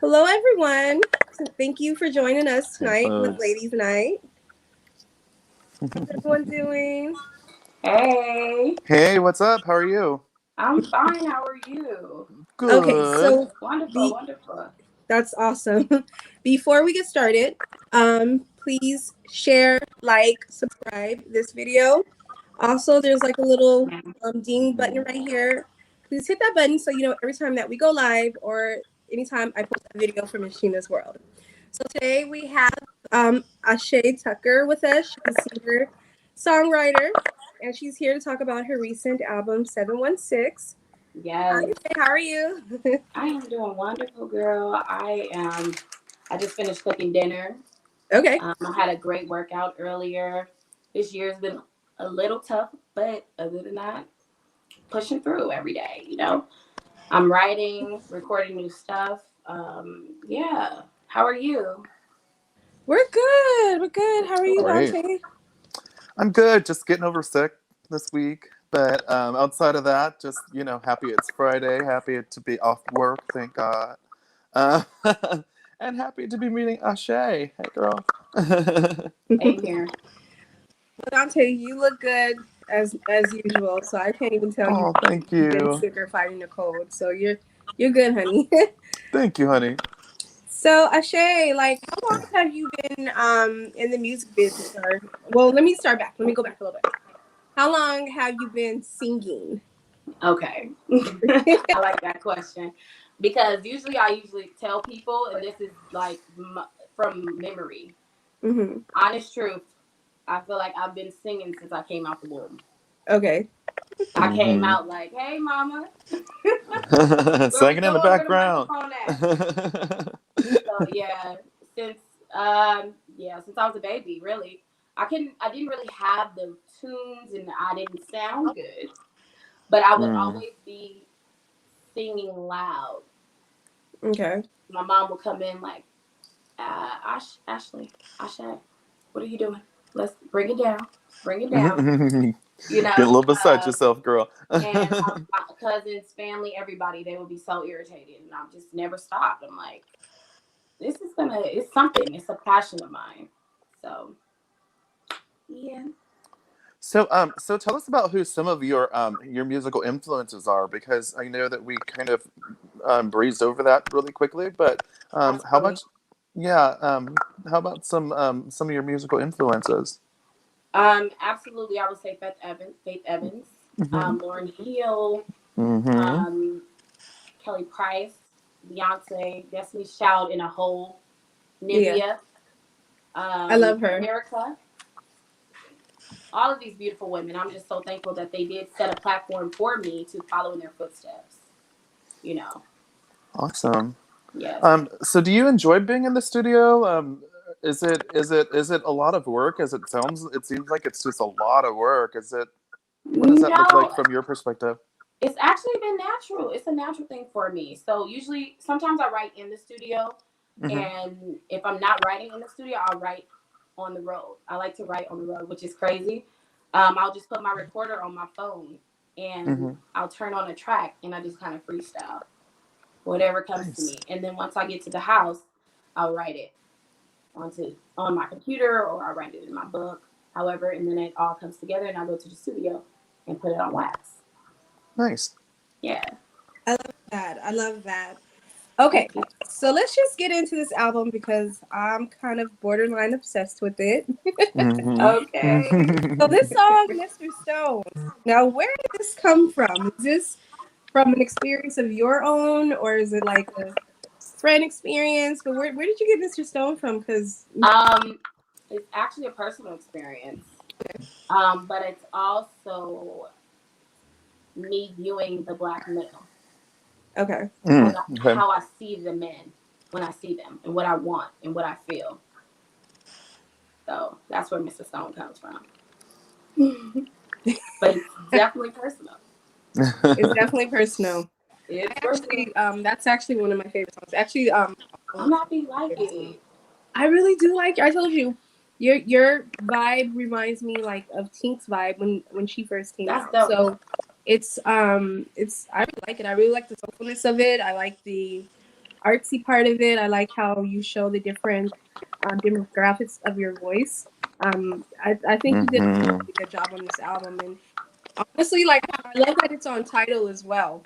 Hello, everyone. So thank you for joining us Hey, tonight with folks. Ladies Night. How's everyone doing? Hey, Hey, what's up? How are you? I'm fine. How are you? Okay, Good. so Wonderful, the wonderful. that's awesome. Before we get started, please share, like, subscribe this video. Also, there's like a little ding button right here. Please hit that button so you know every time that we go live or anytime I post a video from Miss.Sheena's World. So today we have Ashay Tucker with us. She's a singer, songwriter, and she's here to talk about her recent album 716. Hi, Yes, Ashay, how are you? I am doing wonderful, girl. I just finished cooking dinner. Okay. I had a great workout earlier. This year's been a little tough, but other than that, pushing through every day. I'm writing, recording new stuff. Yeah. How are you? We're good. We're good. How are you, Great. Dante? I'm good. Just getting over sick this week. But outside of that, just, happy it's Friday. Happy to be off work. Thank God. Uh, and happy to be meeting Ashay. Hey, girl. Same here. Well, Dante, you look good as usual. So I can't even tell Oh, thank you've been you. sick or fighting a cold. So you're good, honey. Thank you, honey. So Ashay, like, how long have you been in the music business? Or well, let me start back. Let me go back a little bit. How long have you been singing? Okay. I like that question because I usually tell people, and this is like from memory. Mm-hmm. Honest truth, I feel like I've been singing since I came out the womb. Okay. I came out like, "Hey, mama, where we Singing in the going? Where the background. microphone at?" So yeah, since since I was a baby, really, I didn't really have the tunes, and I didn't sound good, but I would Mm. always be singing loud. Okay. My mom would come in like, Ashley, Ashay, what are you doing? Let's bring it down. Bring it down. You Get a know, little beside yourself, girl. and my cousins, family, everybody, they would be so irritated. And I just never stopped. I'm like, it's something. It's a passion of mine. So, yeah. So tell us about who some of your musical influences are, because I know that we kind of breezed over that really quickly. But how Absolutely. about, yeah, how about some of your musical influences? Absolutely. I would say Faith Evans, Mm-hmm. Lauren Hill, Mm-hmm. um, Kelly Price, Beyonce, Destiny Child in a whole, Yeah, Nivea, I love her. America, all of these beautiful women. I'm just so thankful that they did set a platform for me to follow in their footsteps. You know, Awesome. yes. So do you enjoy being in the studio? Is it a lot of work? As it sounds, it seems like it's just a lot of work. What does that look like No, from your perspective? it's actually been natural. It's a natural thing for me. So usually, sometimes I write in the studio, Mm-hmm. and if I'm not writing in the studio, I'll write on the road. I like to write on the road, which is crazy. I'll just put my recorder on my phone, and Mm-hmm. I'll turn on a track, and I just kind of freestyle whatever comes to Nice. me. And then once I get to the house, I'll write it on my computer, or I write it in my book. However, and then it all comes together, and I go to the studio and put it on wax. Nice. Yeah. I love that. I love that. Okay, Thank you. so let's just get into this album because I'm kind of borderline obsessed with it. Okay. So this song, Mr. Stone. Now, where did this come from? Is this from an experience of your own, or is it like a friend experience? But where did you get Mr. Stone from? Because Um, it's actually a personal experience. But it's also me viewing the black male, okay, Okay. how I see the men when I see them, and what I want and what I feel. So that's where Mr. Stone comes from. But it's definitely personal. it's definitely personal. It's personal. Actually, that's actually one of my favorite songs. Actually, I'm happy you like it. I really do like. I told you, your vibe reminds me like of Tink's vibe when she first came That's out. dope. So it's I really like it. I really like the soulfulness of it. I like the artsy part of it. I like how you show the different demographics of your voice. I think you did a Mm-hmm. really good job on this album, and honestly, like I love that it's on Tidal as well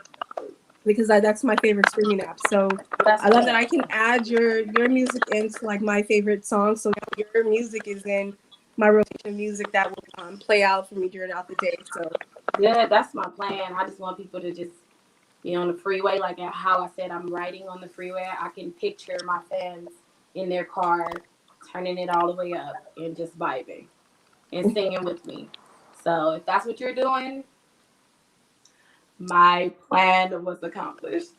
because that's my favorite streaming app. So That's I love good. that I can add your music into like my favorite songs. So now your music is in my rotation of music that will play out for me throughout the day. So Yeah, that's my plan. I just want people to just be on the freeway. Like how I said, I'm riding on the freeway. I can picture my fans in their car, turning it all the way up and just vibing and singing with me. So if that's what you're doing, my plan was accomplished.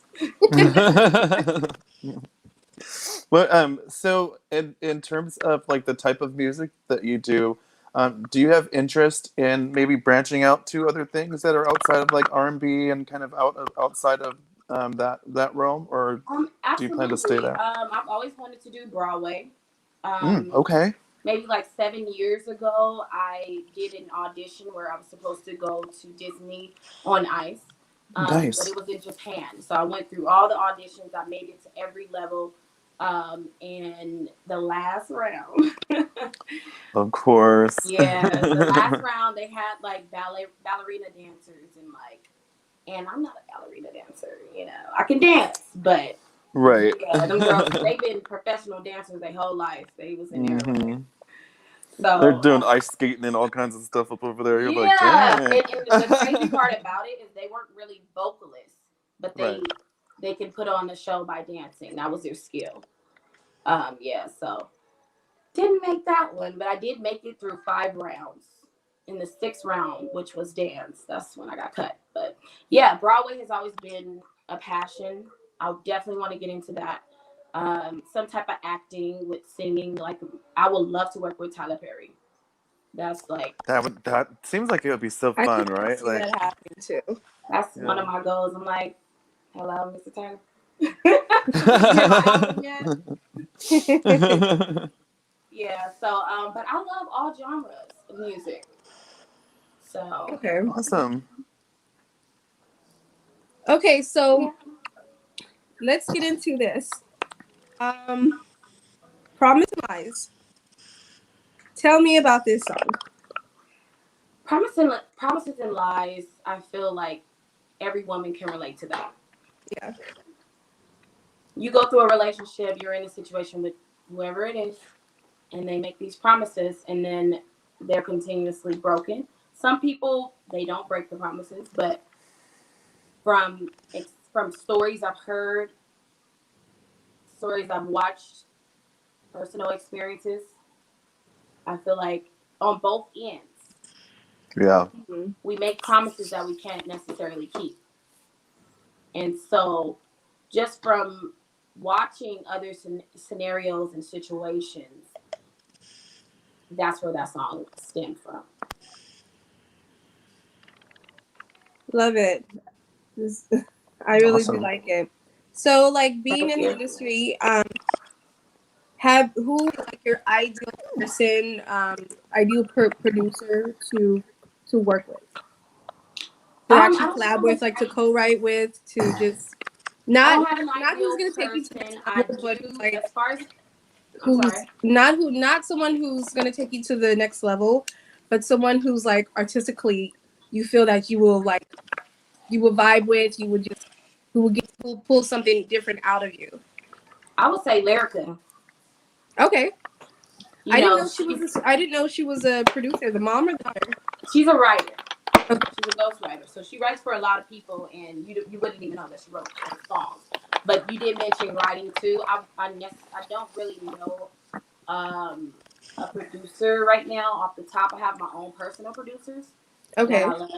But so in terms of like the type of music that you do you have interest in maybe branching out to other things that are outside of like R&B and kind of outside of that realm, or do you plan to stay Absolutely. there? I've always wanted to do Broadway. Mm, Um, okay, Maybe like 7 years ago, I did an audition where I was supposed to go to Disney on Ice, but nice. it was in Japan. So I went through all the auditions. I made it to every level. And the last round, Of course. yeah, the last round they had like ballerina dancers and I'm not a ballerina dancer. I can dance, but Right. yeah, them girls, they've been professional dancers their whole life. They was in there like Hmm. They're so. doing ice skating and all kinds of stuff up over there. You're like, Yeah, dang. and the crazy part about it is they weren't really vocalists, but Right. they can put on the show by dancing. That was their skill. Yeah, so didn't make that one, but I did make it through 5 rounds. In the 6th round, which was dance, that's when I got cut. But yeah, Broadway has always been a passion. I definitely want to get into that. Some type of acting with singing. Like I would love to work with Tyler Perry. That's like That seems like it would be so I fun, could right? see Like, that happening too. that's one yeah. of my goals. I'm like, hello, Mr. Turner. Did you hear my album yet? Yeah. So, but I love all genres of music. So Okay. Awesome. Okay, so yeah. let's get into this. Um, Promise and Lies. Tell me about this song. Promises and lies. I feel like every woman can relate to that. Yeah. You go through a relationship, you're in a situation with whoever it is, and they make these promises, and then they're continuously broken. Some people they don't break the promises, but from from stories I've heard, stories I've watched, personal experiences, I feel like on both ends, Yeah. Mhm. we make promises that we can't necessarily keep. And so, just from watching other scenarios and situations, that's where that song stemmed from. Love it. This, I really do Awesome. like it. So, like being Thank in the you. industry, have who like your ideal person, ideal producer to work with, to I actually don't collab with, like to have co-write with, to just I not don't have an not who's ideal gonna take you to the person. next I level, but who's do like as far as I'm who's sorry. not someone who's gonna take you to the next level, but someone who's like artistically you feel that you will vibe with, you would just who will pull something different out of you. I would say Lyrica. Okay. You know, I didn't know she was a producer, the mom or the daughter. she's a writer. Okay. She's a ghostwriter, so she writes for a lot of people, and you wouldn't even know that she wrote songs. But you did mention writing too. I don't really know a producer right now off the top. I have my own personal producers that Okay. I love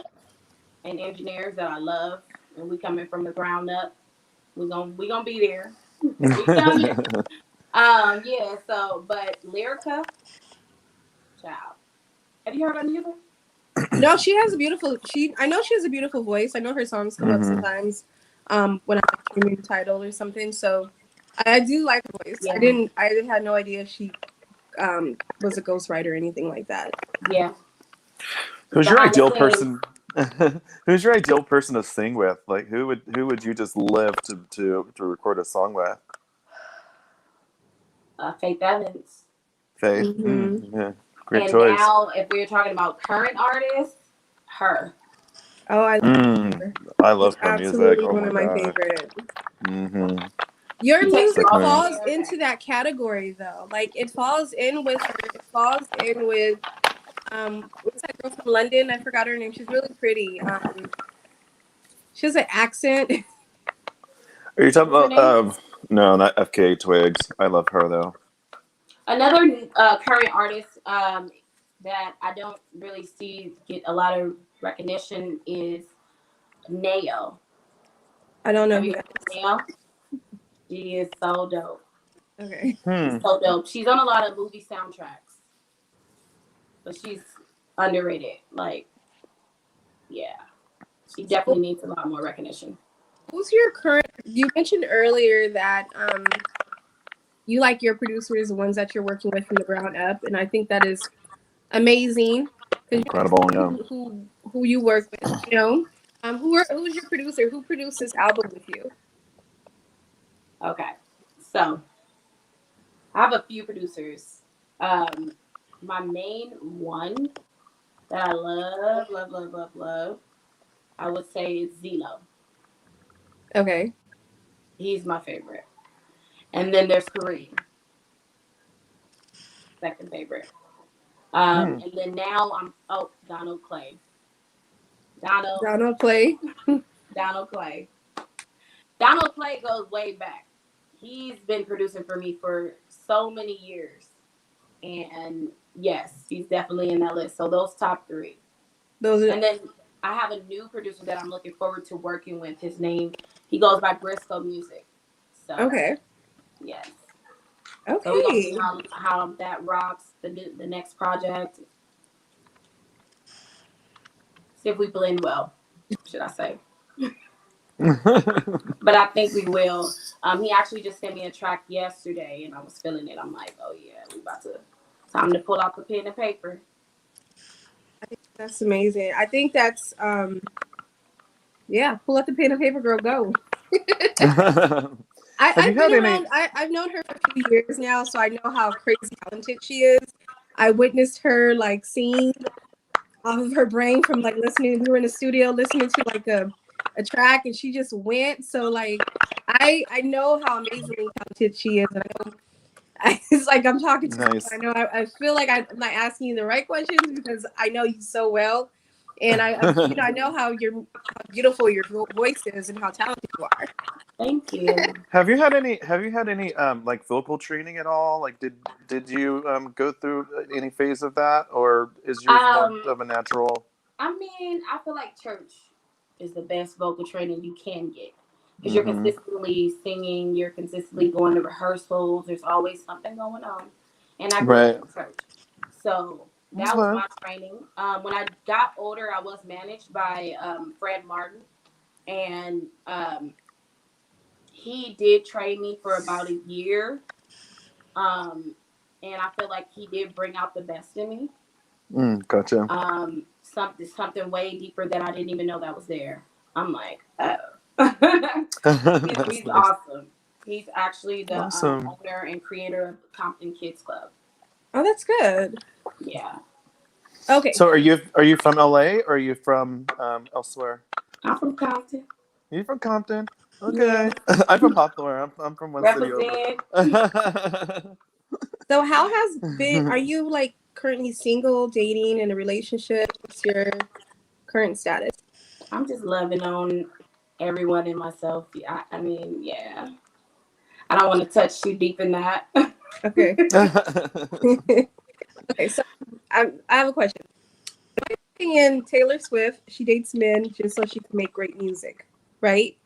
and engineers that I love, and we coming from the ground up. We gonna be there. We coming. Yeah. So, but Lyrica, child, have you heard her music? No, she has a beautiful I know she has a beautiful voice. I know her songs come up Hmm. sometimes when I'm streaming Title or something. So I do like her voice. Yeah. I had no idea she was a ghostwriter or anything like that. Yeah. Who's your Behind the ideal scenes. person Who's your ideal person to sing with? Like, who would you just live to record a song with? Faith Evans. Faith. Mm-hmm. Yeah, great And choice. now, if we're talking about current artists, her. Oh, I love her. I She's love her music. absolutely Oh one my of my god. favorite. Mm-hmm. Your She takes music both Sickening. falls hair into back. that category though. Like it falls in with her. It falls in with what's that girl from London? I forgot her name. She's really pretty. She has an accent. Are you talking What's her about? name? No, not FK Twigs. I love her though. Another current artist that I don't really see get a lot of recognition is Nayo. I don't know Have you who heard that of Nayo? She is so dope. is. Okay. She's so dope. She's on a lot of movie soundtracks, but she's underrated. Like, yeah, she So definitely needs a lot more recognition. who's your current you mentioned earlier that you like your producers, the ones that you're working with from the ground up, and I think that is amazing because you Incredible. Yeah. who you work with, you know. Who's your producer? Who produced this album with you? Okay, so I have a few producers. My main one that I love, love, love, love, love, I would say is Zeno. Okay. He's my favorite. And then there's Kareem, second favorite. And then now Donald Clay. Donald Donald Play. Donald Clay. Donald Clay goes way back. He's been producing for me for so many years. And yes, he's definitely in that list. So those top three. Those are And then I have a new producer that I'm looking forward to working with. He goes by Briscoe Music. So okay. yes. So we're gonna see Okay. how that rocks the next project. See if we blend well, should I say? But I think we will. He actually just sent me a track yesterday, and I was feeling it. I'm like, oh yeah, we about to time to pull out the pen and paper. I think that's amazing. I think that's yeah, pull out the pen and paper, girl, go. Have you I've been had any? around. I've known her for a few years now, so I know how crazy talented she is. I witnessed her like sing off of her brain from like listening. We were in the studio listening to like a track, and she just went. So like, I know how amazingly talented she is, and I know it's like I'm talking to you. Nice. I know I feel like I'm not asking you the right questions because I know you so well, and I know how beautiful your voice is and how talented you are. Thank you. Have you had any? Have you had any like vocal training at all? Like, did you go through any phase of that, or is yours more Um, of a natural? I mean, I feel like church is the best vocal training you can get because you're Mm-hmm. consistently singing, you're consistently going to rehearsals. There's always something going on, and I grew up Right. in church, so that was Okay. my training. When I got older, I was managed by Fred Martin, and he did train me for about a year. Um, and I feel like he did bring out the best in me. Gotcha. Something way deeper that I didn't even know that was there. I'm like, oh. That's He's nice. awesome. He's actually the Awesome. owner and creator of Compton Kids Club. Oh, that's good. Yeah, Okay. So are you from LA or are you from elsewhere? I'm from Compton. Are you from Compton? Yeah, Okay. I'm from Hawthorne. I'm from one city over. represent. So how has been? Are you like currently single, dating, in a relationship? What's your current status? I'm just loving on everyone and myself. I mean, yeah. I don't want to touch too deep in that. Okay. Okay. So I have a question. In Taylor Swift, she dates men just so she can make great music, right?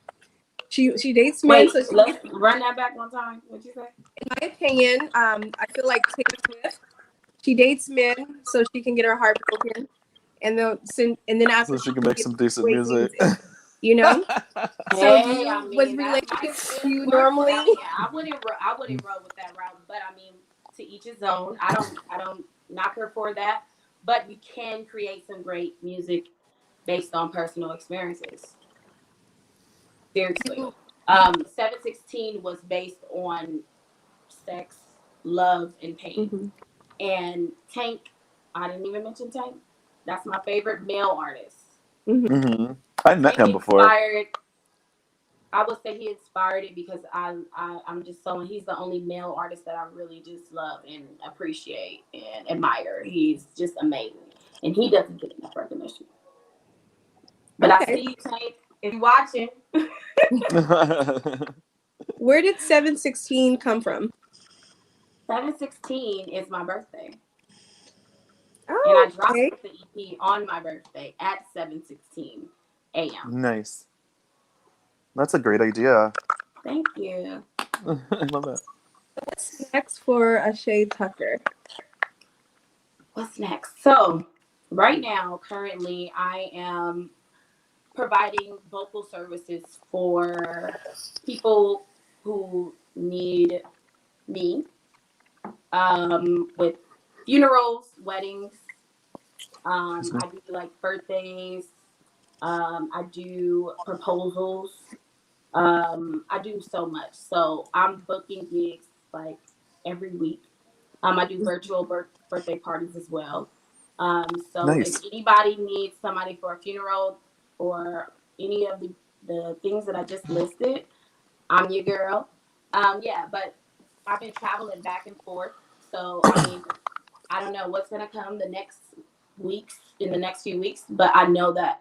She dates men Wait, so she let's can. run that back one time. What'd you say? In my opinion, I feel like Taylor Swift, she dates men so she can get her heart broken, and then after So she she can can make get some decent great music. music, you know. So do Hey, I you with mean that might relationships? Do it you work for. normally? I wouldn't roll with that route. But I mean, to each his own. I don't knock her for that. But you can create some great music based on personal experiences. Seriously. 716 was based on sex, love, and pain. Mm-hmm. And Tank, I didn't even mention Tank. That's my favorite male artist. Mm-hmm. Mm-hmm. I met Tank him before. inspired. I would say he inspired it because I'm just so he's the only male artist that I really just love and appreciate and admire. He's just amazing, and he doesn't get enough recognition. But I Okay. see you, Tank, if you're watching. Where did 716 come from? 716 is my birthday. And Oh, I dropped okay. the EP on my birthday at 7:16 a.m. Nice. That's a great idea. Thank you. I love that. What's next for Ashay Tucker? What's next? So, right now, currently, I am providing vocal services for people who need me with funerals, weddings. I do like birthdays. I do proposals. I do so much. So I'm booking gigs like every week. I do virtual birthday parties as well. So if Nice. anybody needs somebody for a funeral or any of the things that I just listed, I'm your girl. Yeah, but I've been traveling back and forth. So I mean, I don't know what's gonna come in the next few weeks, but I know that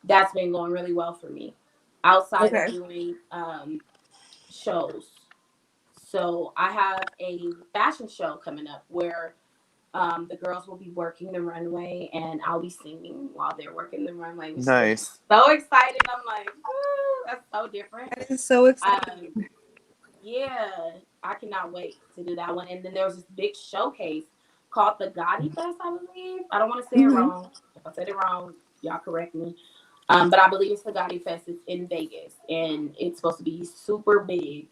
that's been going really well for me outside of Okay. doing shows. So I have a fashion show coming up where the girls will be working the runway and I'll be singing while they're working the runway, which is Nice. so exciting. I'm like, woo, that's so different. That is so exciting. Yeah, I cannot wait to do that one. And then there was this big showcase called the Gotti Fest, I believe. I don't want to say it Mm-hmm. wrong. If I said it wrong, y'all correct me. But I believe it's the Gotti Fest. It's in Vegas, and it's supposed to be super big.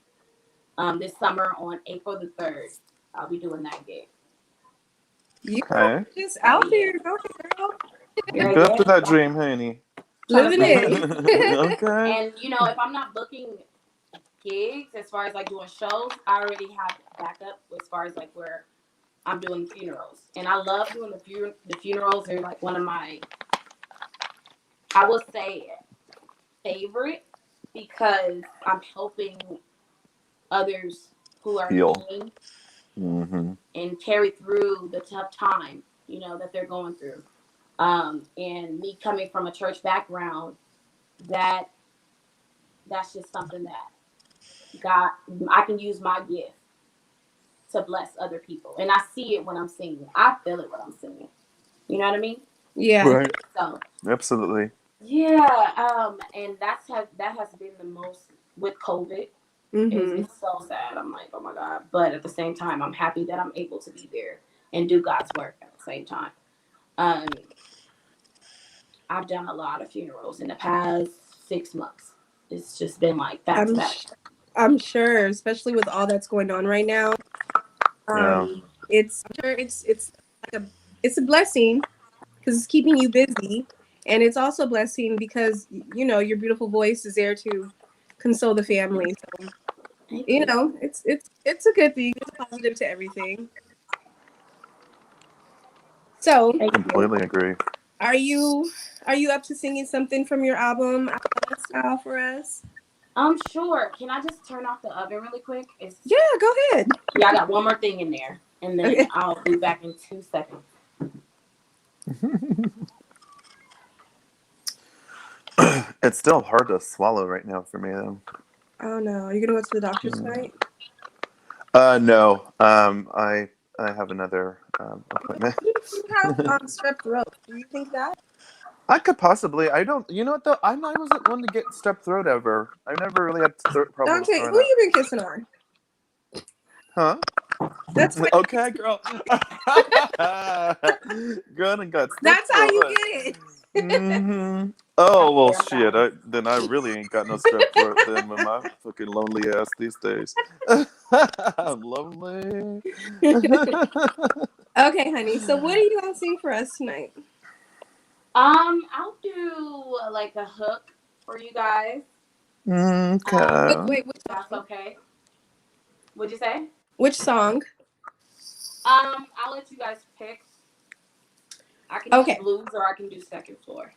This summer on April the 3rd, I'll be doing that gig. You Okay. are just out there. Go ahead, girl. Yeah, Go after yeah. that dream, honey. Living it. Okay. And you know, if I'm not booking gigs as far as like doing shows, I already have backup as far as like where I'm doing funerals, and I love doing the funerals. They're like one of my, I would say, favorite because I'm helping others who are Heal. in pain Mm-hmm. and carry through the tough time, you know, that they're going through. And me coming from a church background, that's just something that God, I can use my gift to bless other people, and I see it when I'm singing. I feel it when I'm singing. You know what I mean? Yeah. Right. So Absolutely. yeah, and that has been the most with COVID. Mm-hmm. It's so sad. I'm like, oh my God. But at the same time, I'm happy that I'm able to be there and do God's work at the same time. I've done a lot of funerals in the past 6 months. It's just been like back to back. I'm sure, especially with all that's going on right now. Yeah. It's I'm sure it's like it's a blessing because it's keeping you busy, and it's also a blessing because you know your beautiful voice is there to console the family. So you know it's a good thing. It's positive to everything. So Completely agree. are you up to singing something from your album Outlaw Style for us? Sure. Can I just turn off the oven really quick? Yeah, go ahead. Yeah, I got one more thing in there, and then Okay. I'll be back in 2 seconds. It's still hard to swallow right now for me, though. Oh no, are you gonna go to the doctor tonight? No. I have another appointment. You have strep throat. Do you think that? I could possibly. I don't. You know what though? I wasn't one to get strep throat ever. I never really had throat problems Okay, growing who up. you been kissing on? Huh? That's what, Okay, girl. Girl, and got strep that's how you throat. get it. Mm-hmm. Oh well, I'm shit. back. Then I really ain't got no strep throat then with my fucking lonely ass these days. I'm lonely. Okay, honey. So what are you gonna sing for us tonight? I'll do like a hook for you guys. Okay. Wait, which That's song? okay. What'd you say? Which song? I'll let you guys pick. I can do Okay. blues or I can do second floor.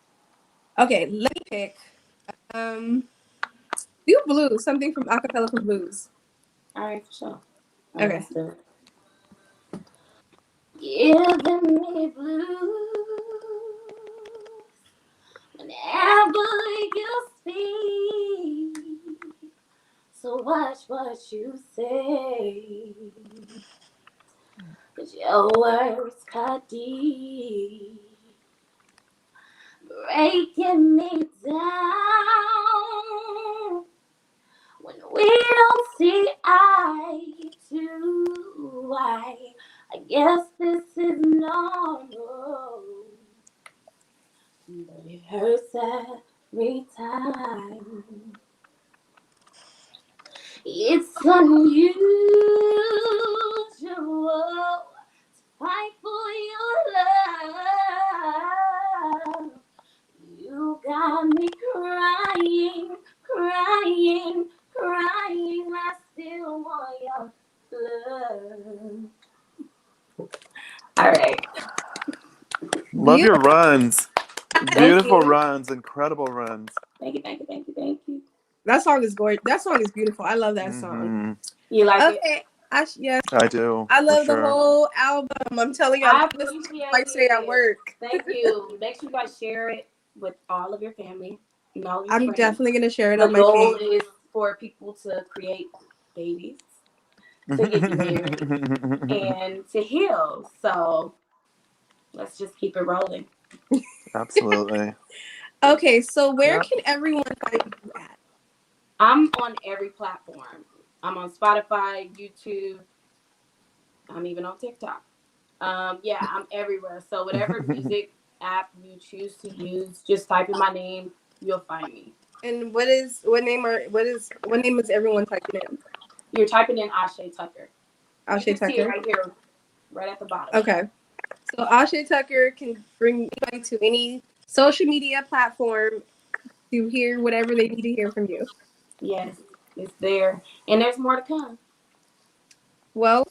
Okay, let me pick. Um, do blues. Something from acapella for blues. All right, for sure. All right, Okay. let's do it. Giving me blues whenever you speak. So watch what you say, 'cause your words cut deep, breaking me down. When we don't see eye to eye, I guess this is normal, but it hurts every time. It's unusual to fight for your love. You got me crying, crying, crying. I still want your love. All right. Love your runs. Thank Beautiful you. runs. Incredible runs. Thank you, thank you, thank you, thank you. That song is gorgeous. That song is beautiful. I love that song. Mm-hmm. You like it? Okay. Yes. I do. I For love the sure. whole album. I'm telling you, I I listen to it appreciate twice a day at it. work. Thank you. Make sure you guys share it with all of your family and all your I'm friends. definitely gonna share it The on my goal page. is for people to create babies, to get married, and to heal. So let's just keep it rolling. Absolutely. Okay, so where Yeah. can everyone find you at? I'm on every platform. I'm on Spotify, YouTube. I'm even on TikTok. Yeah, I'm everywhere. So whatever music app you choose to use, just type in my name. You'll find me. And what name is everyone typing in? You're typing in Ashe Tucker. You Ashay can see it Tucker. right here, right at the bottom. Okay. So Ashay Tucker can bring anybody to any social media platform to hear whatever they need to hear from you. Yes, it's there. And there's more to come. Well,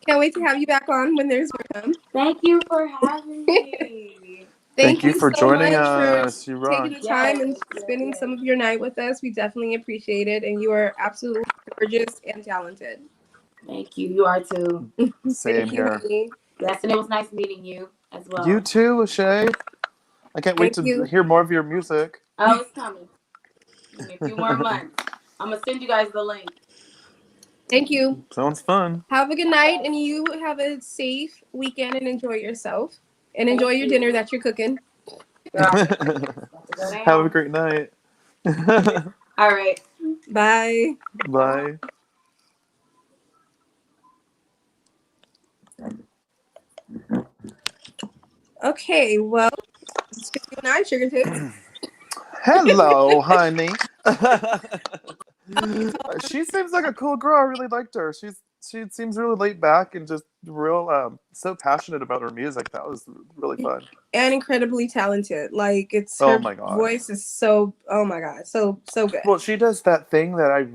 can't wait to have you back on when there's more to come. Thank you for having me. Thank Thank you you for so joining much for us. You taking rock. the time Yes, and yes, spending yes. some of your night with us. We definitely appreciate it. And you are absolutely gorgeous and talented. Thank you. You are too. Same Thank you, here. honey. Yes, and it was nice meeting you as You well. too, Shay. I can't wait Thank to you. hear more of your music. Oh, it's coming. Give me a few more months. I'm going to send you guys the link. Thank you. Sounds fun. Have a good night and you have a safe weekend and enjoy yourself. And enjoy Thank your you. dinner that you're cooking. Girl, it's about to go Have a down. great night. All right. Bye. Bye. Okay, well, it's just you and I, Sugar Tits. Hello, honey. She seems like a cool girl. I really liked her. She seems really laid back and just real so passionate about her music. That was really fun. And incredibly talented. Like it's Oh her my god. voice is so, oh my god, so good. Well, she does that thing that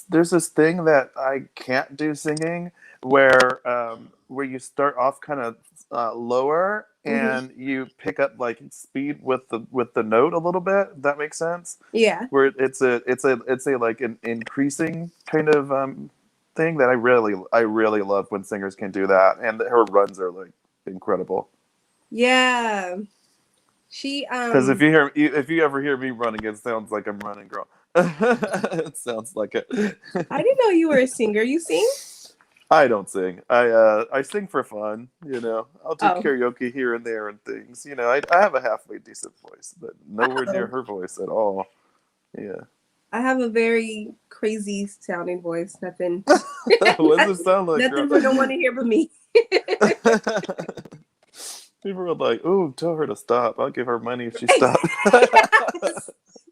there's this thing that I can't do singing where you start off kind of lower Hmm. and you pick up like speed with the note a little bit. That makes sense. Yeah. Where it's a like an increasing kind of thing that I really love when singers can do that, and her runs are like incredible. Yeah. She Because if you ever hear me running, it sounds like I'm running, girl. It sounds like it. I didn't know you were a singer. You sing? I don't sing. I sing for fun. I'll do Oh. karaoke here and there and things. I have a halfway decent voice, but nowhere near Oh. her voice at all. Yeah. I have a very crazy sounding voice. Nothing. What does it sound like, girl? Nothing for no one to hear but me. People were like, "Ooh, tell her to stop. I'll give her money if she stops."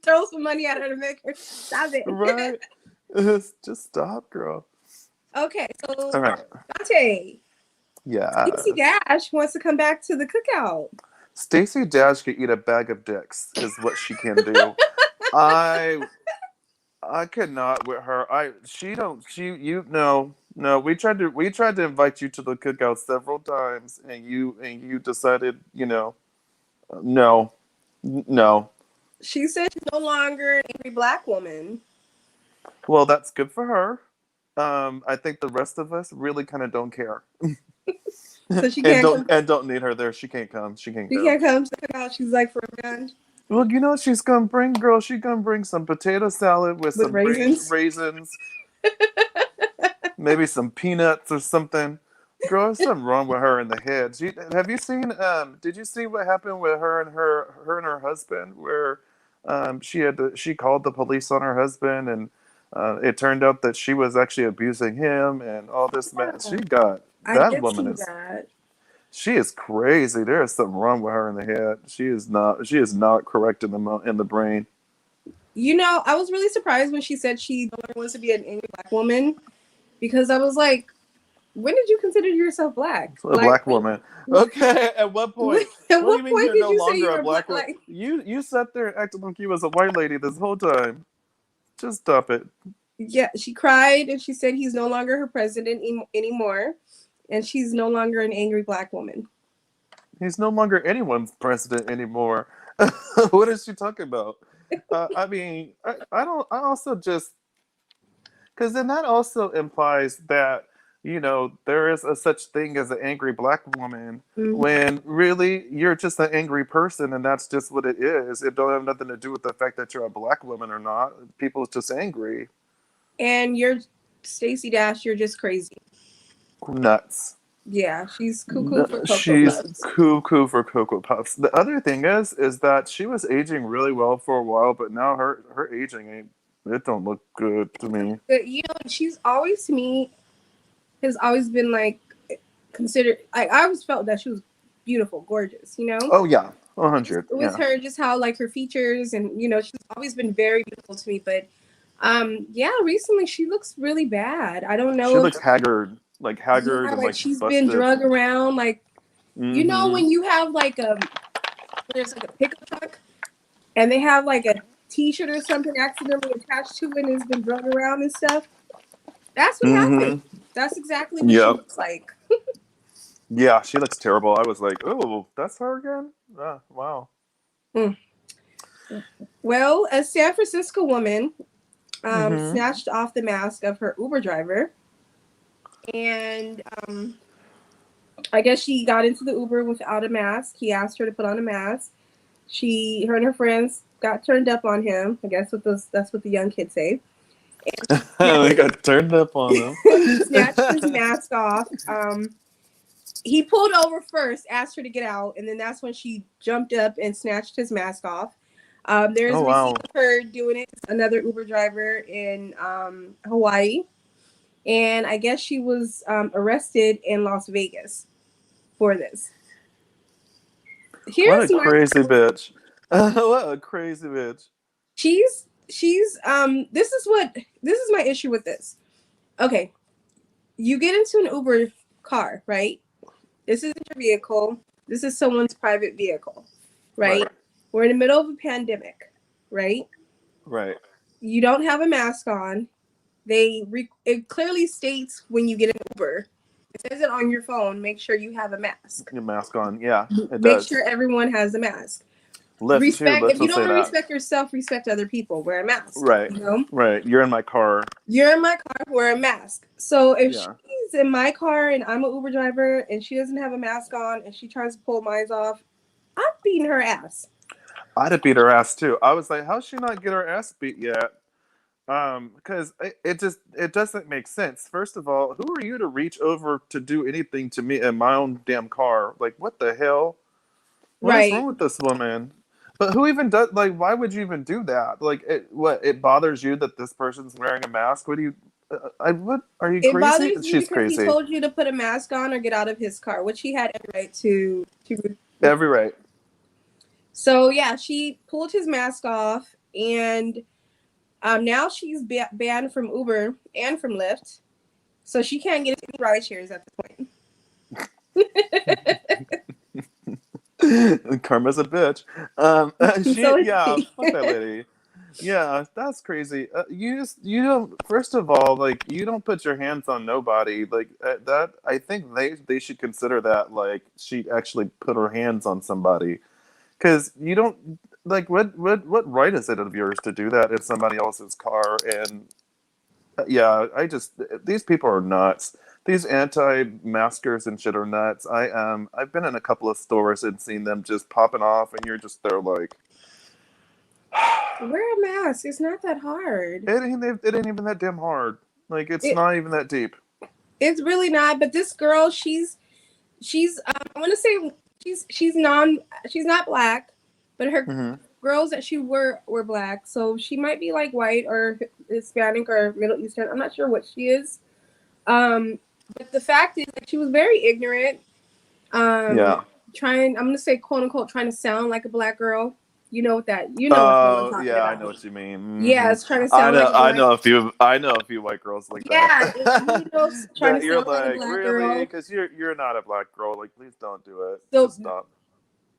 Throw some money at her to make her stop it. Right? Just stop, girl. Okay, so All right. Dante, Yeah. Lucy Dash wants to come back to the cookout. Stacey Dash could eat a bag of dicks, is what she can do. I I could not with her. She don't she you no. We tried to invite you to the cookout several times, and you decided, no, no. She said she's no longer an angry black woman. Well, that's good for her. I think the rest of us really kind of don't care, So she and can't don't come. and don't need her there. She can't come. She can't She go. can't come to the cookout. She's like for revenge Well, you know what she's gonna bring, girl? She's gonna bring some potato salad with with some green raisins. raisins, maybe some peanuts or something. Girl, there's something wrong with her in the head. Have you seen? Did you see what happened with her and her husband? Where she called the police on her husband, and it turned out that she was actually abusing him and all this mess. Yeah, I That did woman see is that. she is crazy. There is something wrong with her in the head. She is not correct in the brain. You know, I was really surprised when she said she no longer wants to be an angry black woman because I was like, when did you consider yourself black? A black woman. Okay, at what point? At What do you what mean point you're did no you say longer you a were black? black woman? You sat there and acted like you was a white lady this whole time. Just stop it. Yeah, she cried and she said he's no longer her president anymore, and she's no longer an angry black woman. He's no longer anyone's president anymore. What is she talking about? I mean, I don't. I also just because then that also implies that there is a such thing as an angry black woman Mhm. when really you're just an angry person, and that's just what it is. It don't have nothing to do with the fact that you're a black woman or not. People's just angry. And you're Stacey Dash. You're just crazy. Nuts. Yeah, she's cuckoo for Cocoa She's Puffs. cuckoo for Cocoa Puffs. The other thing is that she was aging really well for a while, but now her aging ain't. It don't look good to me. But you know, she's always to me has always been like considered. I always felt that she was beautiful, gorgeous. You know, Oh yeah, just 100. with Yeah, her, just how like her features, and you know, she's always been very beautiful to me. But yeah, recently she looks really bad. I don't she know if looks haggard, like haggard yeah, and like like she's been busted. drug around. Like you know, Mm-hmm. when you have like there's like a pickup truck, and they have like a T-shirt or something accidentally attached to it and has been drug around and stuff. That's what happened. Mm-hmm. That's exactly what she Yep. looks like. Yeah, she looks terrible. I was like, oh, that's her again. Ah, wow. Mm. Well, a San Francisco woman Mm-hmm. snatched off the mask of her Uber driver, and I guess she got into the Uber without a mask. He asked her to put on a mask. Her and her friends got turned up on him. I guess that's what the young kids say. They got turned up on them. Snatched his mask off. He pulled over first, asked her to get out, and then that's when she jumped up and snatched his mask off. There's Oh a receipt wow. of her doing it. Another Uber driver in Hawaii, and I guess she was arrested in Las Vegas for this. What a Here's my crazy bitch. What a crazy bitch. she's this is my issue with this. Okay, you get into an Uber car, right? This isn't your vehicle. This is someone's private vehicle, right? Right. We're in the middle of a pandemic, right? Right. You don't have a mask on. It clearly states when you get an Uber. It says it on your phone. Make sure you have a mask. Your mask on. Yeah, it Make does. sure everyone has a mask. Lyft too. Respect. Lyft If you will don't say want to that. respect yourself, respect other people. Wear a mask. Right. You know. Right. You're in my car. You're in my car. Wear a mask. So if Yeah. she's in my car and I'm an Uber driver and she doesn't have a mask on and she tries to pull mine off, I'm beating her ass. I'd have beat her ass too. I was like, how's she not get her ass beat yet? Because it doesn't make sense. First of all, who are you to reach over to do anything to me in my own damn car? Like, what the hell? What is Right. wrong with this woman? But who even does, like, why would you even do that? Like, it bothers you that this person's wearing a mask? What do you, what, are you It crazy? bothers you She's because he crazy. told you to put a mask on or get out of his car, which he had every right to. Every right. So yeah, she pulled his mask off, and now she's banned from Uber and from Lyft, so she can't get any ride shares at this point. Karma's a bitch. So is Yeah, he. fuck that lady. Yeah, that's crazy. You don't. First of all, like, you don't put your hands on nobody. Like, that. I think they should consider that, like, she actually put her hands on somebody, because you don't, like, what right is it of yours to do that in somebody else's car? And yeah, these people are nuts. These anti-maskers and shit are nuts. I've been in a couple of stores and seen them just popping off, and you're just there like, Wear a mask. It's not that hard. it ain't even that damn hard. Like, it's It, not even that deep. it's really not. But this girl, she's I want to say she's not black, but her Hmm. girls that she were black. So she might be like white or Hispanic or Middle Eastern. I'm not sure what she is. But the fact is that she was very ignorant. Um, Yeah. I'm gonna say quote unquote trying to sound like a black girl. You know what girl I'm Oh, talking yeah, I know about. what you mean. Yeah, Hmm. it's trying to sound like a black. I know a few white girls like Yeah, that. trying to That you're sound like a like, black really? girl. Because you're not a black girl. Like, please don't do it. So Just stop.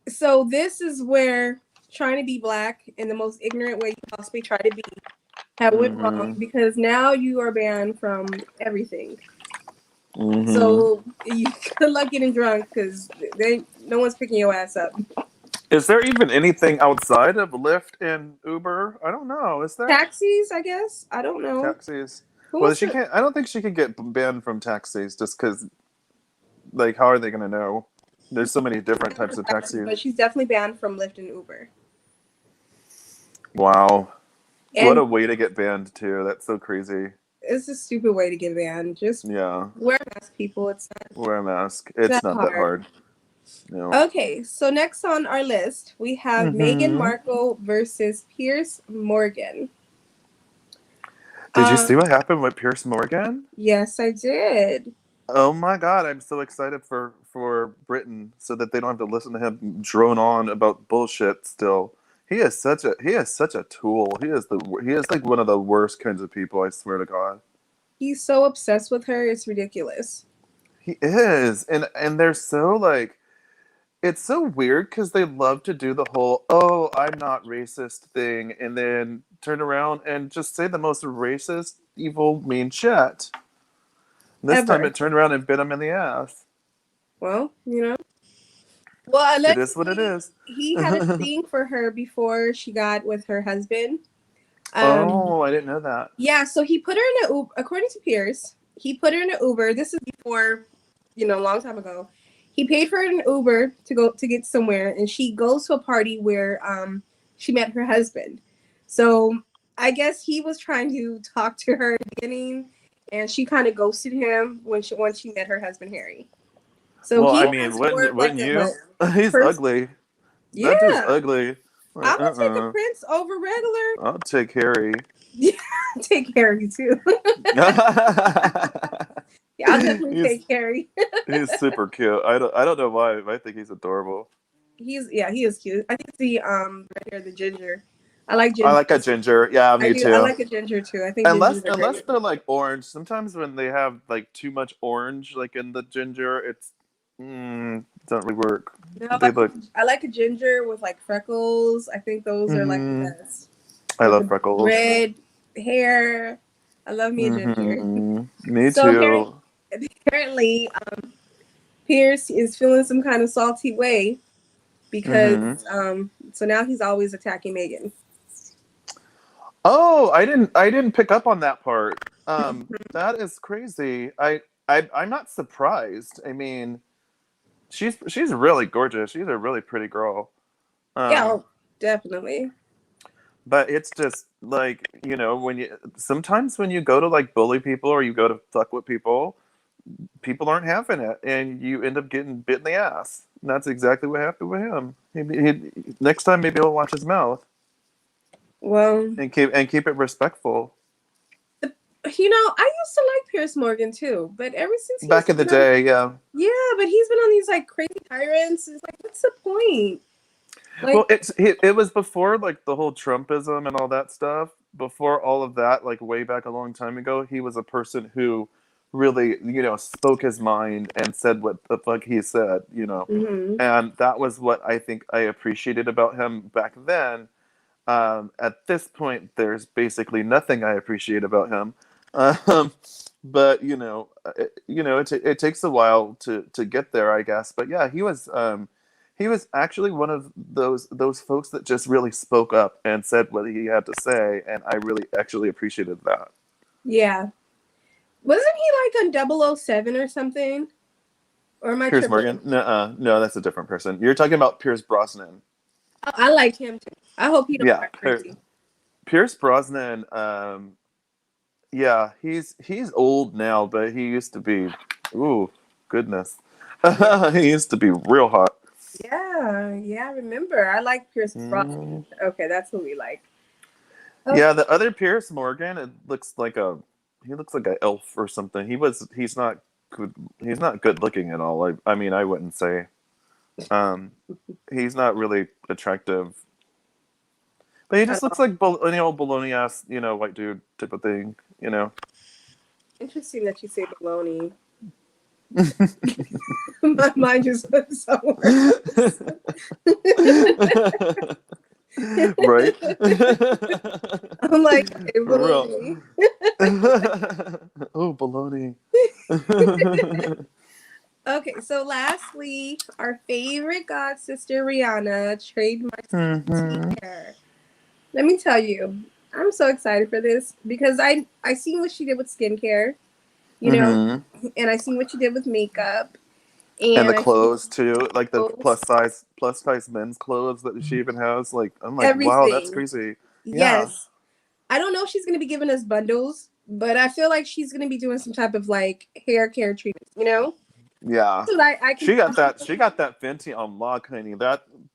so this is where trying to be black in the most ignorant way you possibly try to be have went wrong, Hmm. because now you are banned from everything. Hmm. So you good luck getting drunk, because no one's picking your ass up. Is there even anything outside of Lyft and Uber? I don't know. Is there Taxis, I guess. I don't know. taxis? Who Well, wants she to can't. I don't think she can get banned from taxis just because. Like, how are they going to know? There's so many different types of taxis? But taxis. she's definitely banned from Lyft and Uber. Wow, what And a way to get banned too. That's so crazy. it's a stupid way to get banned. Just Yeah, wear a mask, people. It's not wear a mask. It's that not that hard. hard. No. Okay, so next on our list, we have Meghan Hmm. Markle versus Piers Morgan. Did you see Um, what happened with Pierce Morgan? yes, I did. Oh my God, I'm so excited for Britain so that they don't have to listen to him drone on about bullshit still. He is such a tool. He is like one of the worst kinds of people, I swear to God. He's so obsessed with her, it's ridiculous. He is. And they're so like, it's so weird because they love to do the whole "oh, I'm not racist" thing, and then turn around and just say the most racist, evil, mean shit. This time Ever. it turned around and bit him in the ass. Well, Well, It is what it allegedly, is. he had a thing for her before she got with her husband. Um, Oh, I didn't know that. yeah, so he put her in a Uber, according to Pierce, he put her in an Uber. This is before, a long time ago. He paid for an Uber to get somewhere, and she goes to a party where she met her husband. So I guess he was trying to talk to her at the beginning, and she kind of ghosted him once she met her husband Harry. So Well, I he mean, has more of like wouldn't a you? He's person. ugly. That dude's Yeah, ugly. I Like, would take a prince over regular. I'll take Harry. Yeah, take Harry too. Yeah, I'll definitely he's take Harry. he's super cute. I don't know why. I think he's adorable. He is cute. I think right here the ginger. I like I ginger. like a ginger. Yeah, I me do. I too. like a ginger too. I think Unless gingers are great. they're like orange. Sometimes when they have like too much orange, like in the ginger, it's don't really work. No, They look. I like a ginger with like freckles. I think those are like the Hmm. best. I With love the freckles. red hair. I love me a ginger. Me So too. apparently, Pierce is feeling some kind of salty way because Hmm. so now he's always attacking Meghan. Oh, I didn't pick up on that part. That is crazy. I'm not surprised. I mean, she's really gorgeous. She's a really pretty girl. Yeah, Um, oh, definitely. but it's just like, sometimes when you go to like bully people or you go to fuck with people, people aren't having it, and you end up getting bit in the ass. And that's exactly what happened with him. Next time maybe he'll watch his mouth Well, and keep it respectful. I used to like Pierce Morgan too, but ever since Back in the day, yeah. yeah, but he's been on these like crazy tyrants. It's like, what's the point? Well, Like, it was before like the whole Trumpism and all that stuff. Before all of that, like way back a long time ago, he was a person who really, spoke his mind and said what the fuck he said, Mm-hmm. and that was what I think I appreciated about him back then. At this point, there's basically nothing I appreciate about him. Um, but it takes a while to get there, I guess. But yeah, he was actually one of those folks that just really spoke up and said what he had to say, and I really actually appreciated that. Yeah. Wasn't he like on 007 or something? Or am I Piers tripping? Morgan? No, that's a different person. You're talking about Pierce Brosnan. I liked him too. I hope he don't Yeah, act crazy. Pierce Brosnan. Yeah, he's old now, but he used to be. Ooh, goodness. Yeah. He used to be real hot. Yeah, I remember. I like Pierce Brosnan. Mm. Okay, that's what we like. Okay. Yeah, the other Pierce Morgan, it looks like he looks like an elf or something. He's not good. He's not good looking at all. I mean, I wouldn't say. Um, he's not really attractive, but he I just looks like any old baloney ass, white dude type of thing. Interesting that you say baloney. My mind just went somewhere else. Right? I'm like, hey, For real. baloney. Oh, baloney. Okay, so lastly, our favorite god sister Rihanna trademarked Mhm. skincare. Let me tell you, I'm so excited for this because I seen what she did with skincare, you know, Mhm. and I seen what she did with makeup, And the and I seen clothes too, like the clothes, plus size men's clothes that she even has. Like, I'm like, wow, that's everything. crazy. Yeah. Yes, I don't know if she's gonna be giving us bundles, but I feel like she's gonna be doing some type of like hair care treatment, you know? Yeah. So I can. She got that Fenty on lock, honey.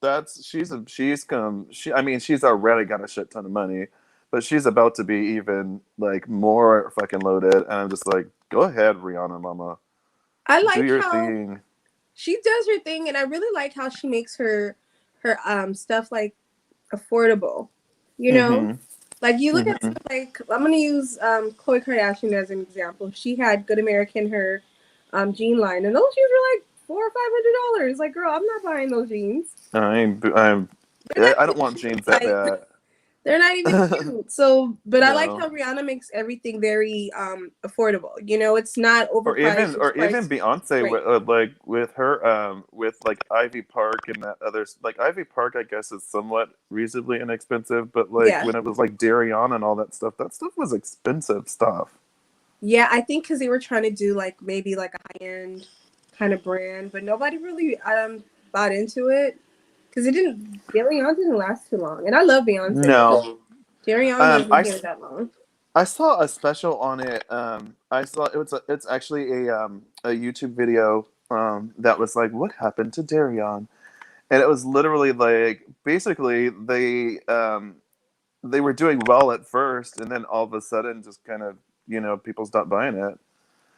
That's she's come she I mean, she's already got a shit ton of money, but she's about to be even like more fucking loaded, and I'm just like, go ahead, Rihanna mama. I Do like your how thing. she does her thing, and I really like how she makes her stuff like affordable. You know, Mhm. like you look at Mhm. stuff like I'm gonna use Khloe Kardashian as an example. She had Good American her jean line, and those jeans were like $400 or $500. Like, girl, I'm not buying those jeans. I'm They're not I don't even want cute. jeans that Like, bad. they're not even cute. So, but I like No. how Rihanna makes everything very affordable. You know, it's not overpriced. It's Or even priced Beyonce with great. like with her with like Ivy Park and that others like Ivy Park I guess is somewhat reasonably inexpensive, but like Yeah. when it was like Darion and all that stuff was expensive stuff. Yeah, I think because they were trying to do like maybe like a high end kind of brand, but nobody really bought into it because it didn't. Darion didn't last too long, and I love Beyonce, but No. Darion Um wasn't I here that long. I saw a special on it. I saw it's actually a YouTube video that was like what happened to Darion, and it was literally like basically they were doing well at first, and then all of a sudden, just kind of people stopped buying it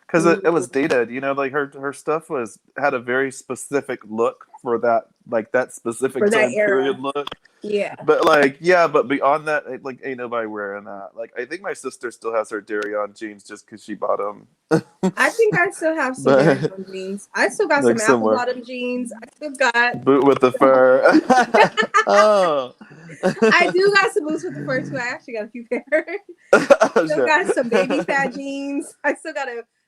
because it Mhm. was dated. Like her stuff had a very specific look for that specific For that time era. period look. Yeah, But like yeah, but beyond that, like ain't nobody wearing that. Like I think my sister still has her Darion jeans just because she bought them. I think I still have some But Darion jeans. I still got like some apple somewhere bottom jeans. I still got. boot with the fur. Oh. I do got some boots with the fur too. I actually got a few pairs. Oh, Still shit. got some baby fat jeans. I still got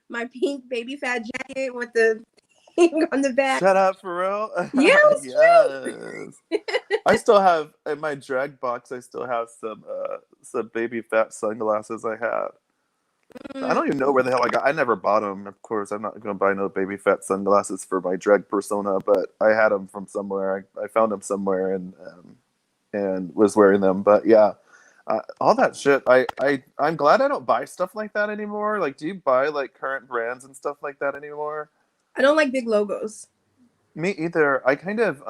my pink baby fat jacket with the thing on the back. Shut up, for real? Yeah, it was Yes. I still have in my drag box. I still have some baby fat sunglasses I had. I cute. don't even know where the hell I got. I never bought them. Of course, I'm not going to buy no baby fat sunglasses for my drag persona. But I had them from somewhere. I found them somewhere and was wearing them. But yeah, all that shit. I'm glad I don't buy stuff like that anymore. Like, do you buy like current brands and stuff like that anymore? I don't like big logos. Me either. I kind of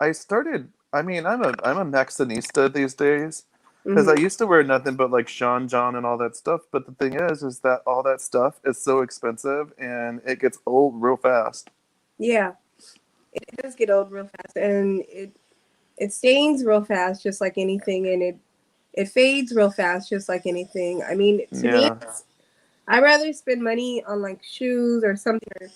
I started. I mean, I'm a Maxinista these days because I Hmm. used to wear nothing but like Sean John and all that stuff. But the thing is that all that stuff is so expensive and it gets old real fast. Yeah, it does get old real fast, and it stains real fast, just like anything, and it fades real fast, just like anything. I mean, to me, Yeah. I'd rather spend money on like shoes or something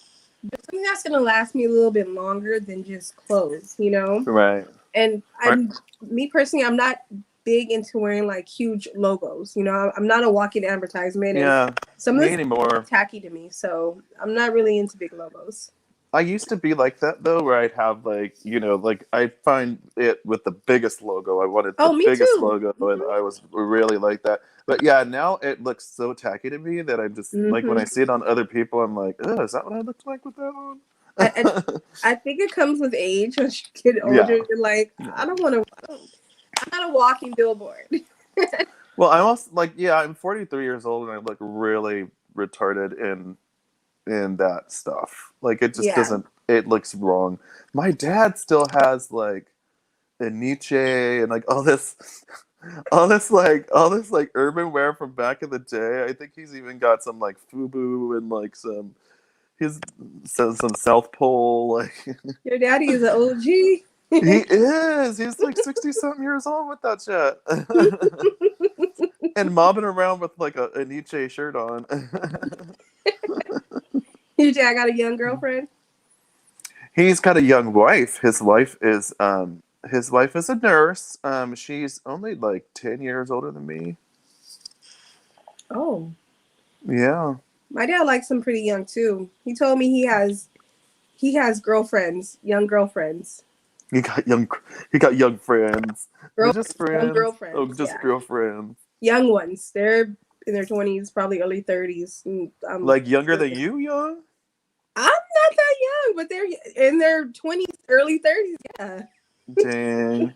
that's gonna last me a little bit longer than just clothes, you know? Right. And Right. me personally, I'm not big into wearing like huge logos. You know, I'm not a walking advertisement, and Yeah. some of Me this anymore. is tacky to me. So I'm not really into big logos. I used to be like that though, where I'd have like, like I'd find it with the biggest logo. I wanted the Oh, me biggest too. logo, and I was really like that. But yeah, now it looks so tacky to me that I just like when Mm-hmm. I see it on other people, I'm like, oh, is that what I looked like with that on? I, I I think it comes with age. As you get older, Yeah. you're like, I don't want to. I'm not a walking billboard. Well, I'm also like, yeah, I'm 43 years old and I look really retarded in that stuff. Like it just Yeah. doesn't. It looks wrong. My dad still has like a Nietzsche and like all this like urban wear from back in the day. I think he's even got some like FUBU and like some South Pole. Like Your daddy is an OG. he is. He's like 60 something years old with that shit. And mobbing around with like a Nietzsche shirt on. Your dad got a young girlfriend. He's got a young wife. His wife is a nurse. She's only like 10 years older than me. Oh. Yeah. My dad likes them pretty young too. He told me he has girlfriends, young girlfriends. He got young friends. They're just Young friends. Oh, girlfriends, just yeah. girlfriends. Young ones. They're in their 20s, probably early 30s. Like younger than you, young? I'm not that young, but they're in their 20s, early 30s, yeah. Dang.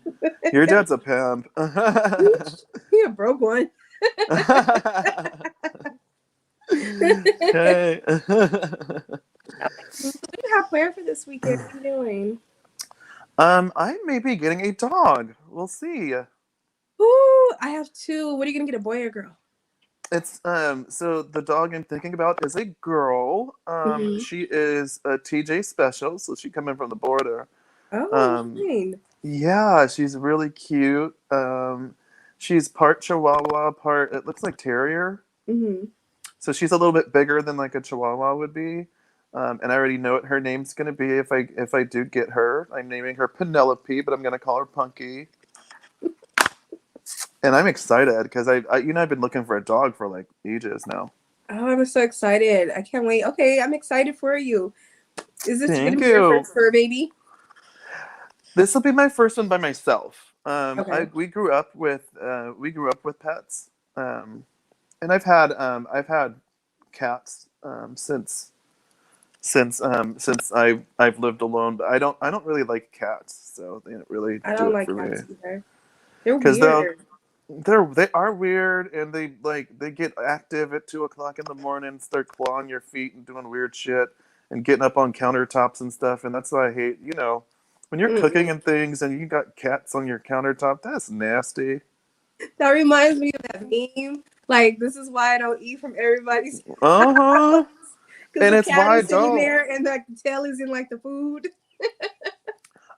Your dad's a pimp. He a broke one. Hey. What do you have planned for this weekend? What are you doing? I may be getting a dog. We'll see. Ooh, I have two. What are you gonna get, a boy or girl? It's so the dog I'm thinking about is a girl. Mm-hmm. She is a TJ special, so she come in from the border. Oh, Um fine. yeah, she's really cute. She's part Chihuahua, part it looks like terrier. Mm-hmm. So she's a little bit bigger than like a Chihuahua would be. And I already know what her name's gonna be if I do get her. I'm naming her Penelope, but I'm gonna call her Punky. And I'm excited because I've been looking for a dog for like ages now. Oh, I'm so excited. I can't wait. Okay, I'm excited for you. Is this gonna Thank be your you. first fur baby? This will be my first one by myself. Okay. We grew up with pets, and I've had cats since I've lived alone. But I don't really like cats, so they don't really I do don't it like for me. cats either. They're Because weird. they are weird, and they get active at 2 o'clock in the morning, start clawing your feet and doing weird shit, and getting up on countertops and stuff. And that's why I hate, when you're cooking Mm-mm. and things, and you got cats on your countertop. That's nasty. That reminds me of that meme. Like, this is why I don't eat from everybody's Uh huh. house. Because And the it's cat why I is sitting don't. there and like the tail is in like the food.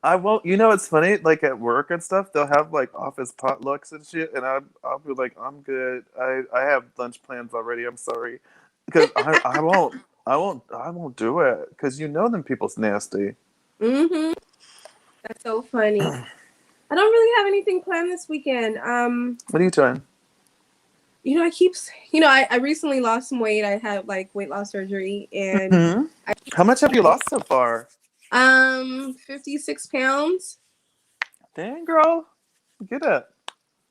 I won't. It's funny. Like at work and stuff, they'll have like office potlucks and shit, and I'll be like, I'm good. I have lunch plans already. I'm sorry, because I won't do it because them people's nasty. Mm-hmm. That's so funny. I don't really have anything planned this weekend. What are you doing? I keep, I recently lost some weight. I had like weight loss surgery, and Hmm. I How much have you lost so far? 56 pounds. Dang, girl, get it.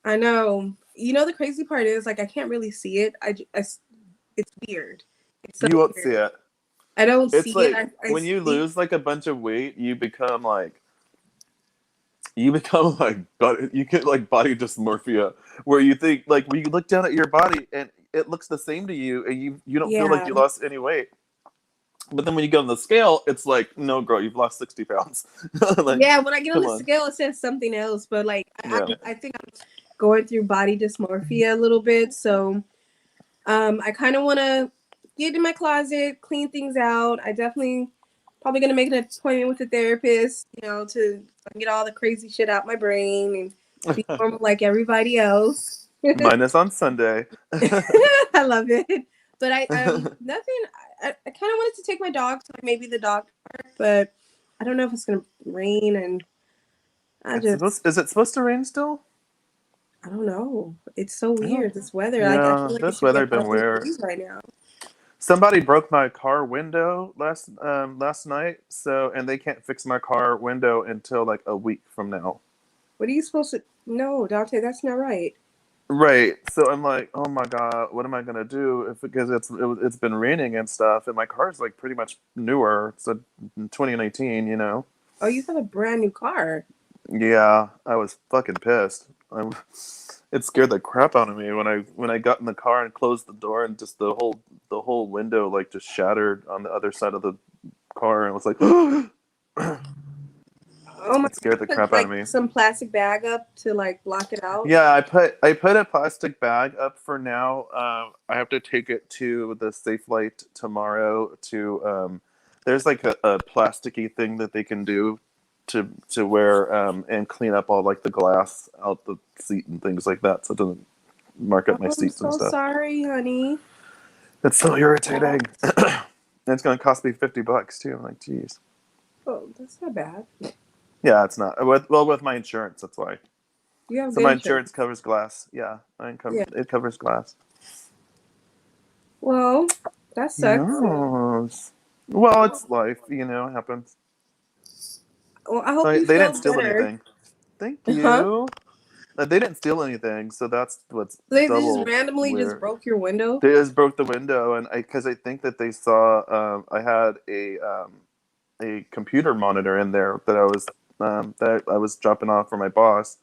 I know. The crazy part is like I can't really see it. It's weird. It's so You won't see weird. it. I don't It's see it. like I when you see. lose like a bunch of weight, you become like you get like body dysmorphia, where you think like when you look down at your body and it looks the same to you, and you don't feel like Yeah. you lost any weight. But then when you get on the scale, it's like, no, girl, you've lost 60 pounds. Like, Yeah, when I get on come the on. scale, it says something else. But like, Yeah. I think I'm going through body dysmorphia a little bit. So, I kind of want to get in my closet, clean things out. I definitely probably gonna make an appointment with a therapist, to get all the crazy shit out my brain and be normal like everybody else. Mine is on Sunday. I love it. But I nothing. I kind of wanted to take my dog to like, maybe the dog park, but I don't know if it's gonna rain, and Is it supposed to rain still? I don't know. It's so I don't. weird this weather. Like I feel Yeah, like it this should be weather been 100 degrees weird. right now. Somebody broke my car window last night, and they can't fix my car window until like a week from now. What are you supposed to? No, Dante, that's not right. Right. So I'm like, oh my god, what am I gonna do? Because it's been raining and stuff, and my car's like pretty much newer. It's a 2019, you know. Oh, you got a brand new car. Yeah, I was fucking pissed. It scared the crap out of me when I got in the car and closed the door, and just the whole window like just shattered on the other side of the car, and it was like, Oh my! it scared the Put crap out of like me. some plastic bag up to like block it out. Yeah, I put a plastic bag up for now. I have to take it to the Safe Light tomorrow. There's like a plasticky thing that they can do to wear and clean up all like the glass out the seat and things like that, so it doesn't mark up my Oh, I'm seats and so stuff. sorry, honey. It's so irritating. And it's gonna cost me $50 too. I'm like, geez. Oh, that's not bad. Yeah, it's not. With my insurance, that's why. You have So good my insurance. insurance covers glass. Yeah, Yeah. it covers glass. Well, that sucks. Yes. Well, it's life, you know, it happens. Well, I hope They you didn't feel steal better. anything. Thank Huh? you. They didn't steal anything, so that's what's They just double randomly just weird. broke your window. They just broke the window, and because I think that they saw I had a computer monitor in there that I was dropping off for my boss,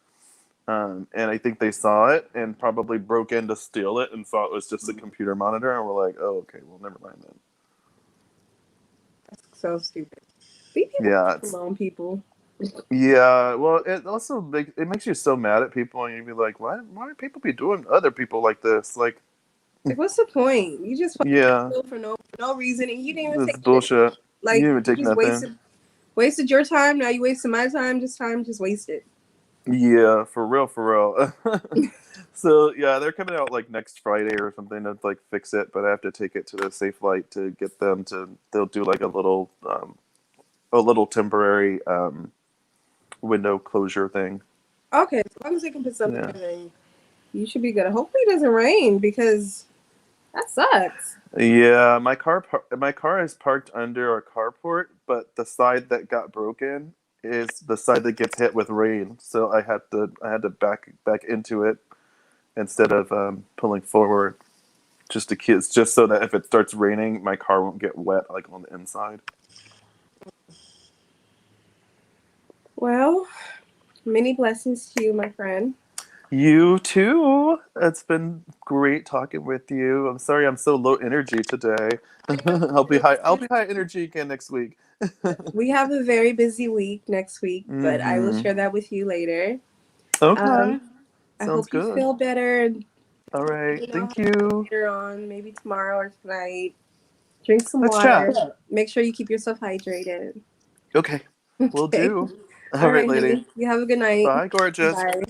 and I think they saw it and probably broke in to steal it and thought it was just a computer monitor, and we're like, oh, okay, well, never mind then. So stupid. Leave people Yeah, alone, people. yeah. Well, it also it makes you so mad at people, and you'd be like, why do people be doing other people like this? Like, Like, what's the point? You just fucking yeah, killed for no reason, and you didn't even this take shit. bullshit. You Like, didn't even you take just nothing. wasted your time. Now you wasted my time. Just wasted. Yeah, for real, for real. So yeah, they're coming out like next Friday or something to like fix it, but I have to take it to the Safe Light to get them to. They'll do like a little temporary window closure thing. Okay, as long as they can put something Yeah. in there, you should be good. Hopefully it doesn't rain because that sucks. Yeah, my car is parked under a carport, but the side that got broken is the side that gets hit with rain. So I had to back into it instead of pulling forward, just so that if it starts raining, my car won't get wet like on the inside. Well, many blessings to you, my friend. You too. It's been great talking with you. I'm sorry I'm so low energy today. I'll be high energy again next week. We have a very busy week next week, but I will Hmm. share that with you later. Okay. I Sounds hope you good. feel better and All right. you know Thank you. later on, maybe tomorrow or tonight. Drink some Let's water. chat. Make sure you keep yourself hydrated. Okay. Will Okay. do. All All right, right, lady. honey. You have a good night. Bye, gorgeous. Bye.